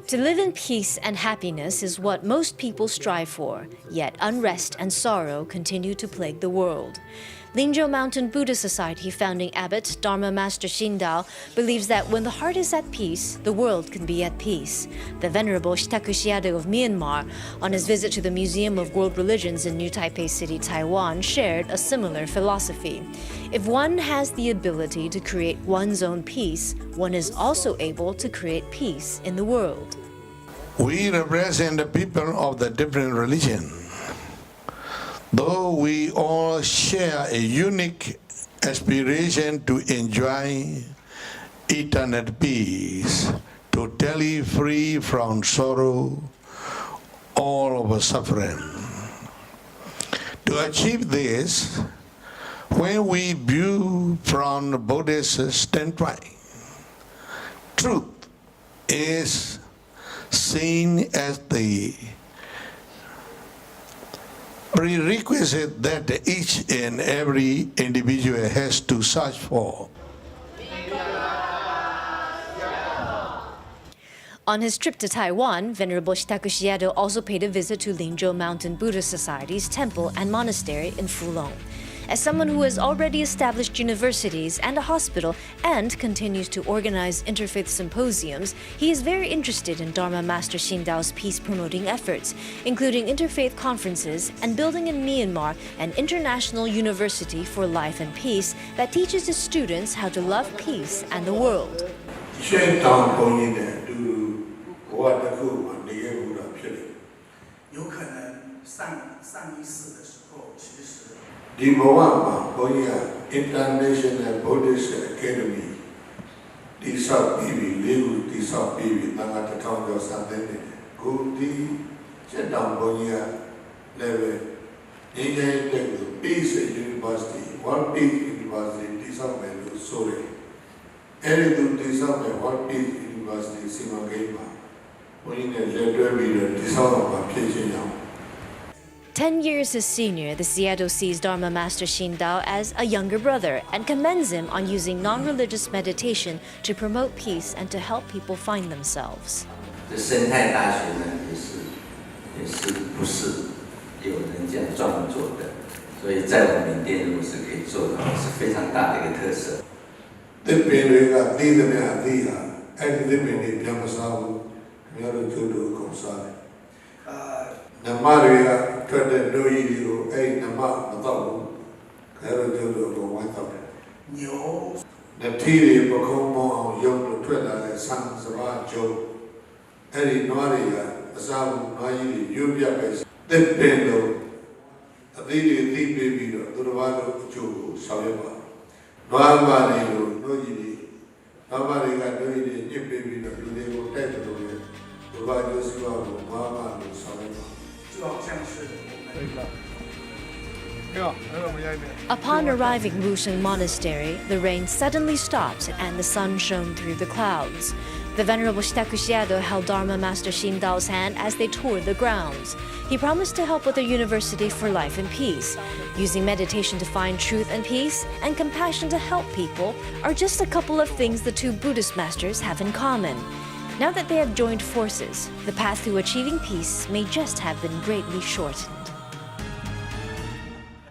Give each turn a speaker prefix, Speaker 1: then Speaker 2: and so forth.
Speaker 1: To live in peace and happiness is what most people strive for, yet unrest and sorrow continue to plague the world. Ling Mountain Buddhist Society founding Abbot Dharma Master Hsin believes that when the heart is at peace, the world can be at peace. The venerable Sitagu Sayadaw of Myanmar, on his visit to the Museum of World Religions in New Taipei City, Taiwan, shared a similar philosophy. If one has the ability to create one's own peace, one is also able to create peace in the world.
Speaker 2: We represent the people of the different religions. Though we all share a unique aspiration to enjoy eternal peace, totally free from sorrow, all of suffering. To achieve this, when we view from the Buddhist standpoint, truth is seen as the prerequisite that each and every individual has to search for.
Speaker 1: On his trip to Taiwan, Venerable Sitagu Sayadaw also paid a visit to Ling Mountain Buddhist Society's temple and monastery in Fulong. As someone who has already established universities and a hospital and continues to organize interfaith symposiums, he is very interested in Dharma Master Hsindaw's peace-promoting efforts, including interfaith conferences and building in Myanmar an international university for life and peace that teaches its students how to love peace and the world.
Speaker 2: International Buddhist Academy, the South Bibi, Legal, the South Bibi, Nangata Town of Santan, go the Chetam Bonia level, Indian Peace University, one Peace University, the South Melu, sorry. Every the South one Peace University, Simagema, when in a letter reader, the South of Pigeon.
Speaker 1: 10 years his senior, the Sayadaw sees Dharma Master Hsindaw as a younger brother and commends him on using non-religious meditation to promote peace and to help people find themselves.
Speaker 2: Namariga turned no you a Nama Madam, Karajo, the Tiri Bokomo, young Twella, sons of Jiou, Eddie Noria, Azam, Nairi, Yubia base, then Pendo, a lady, the baby, the Ravado, Jiou, Saleva, Noamani, no Yidi, Namariga, no Yidi, Yip baby, the Lego Tetato, the Ravado, Mama, Saleva.
Speaker 1: Upon arriving Wusheng Monastery, the rain suddenly stopped and the sun shone through the clouds. The Venerable Sitagu Sayadaw held Dharma Master Hsindaw's hand as they toured the grounds. He promised to help with their university for life and peace. Using meditation to find truth and peace, and compassion to help people are just a couple of things the two Buddhist masters have in common. Now that they have joined forces, the path to achieving peace may just have been greatly shortened.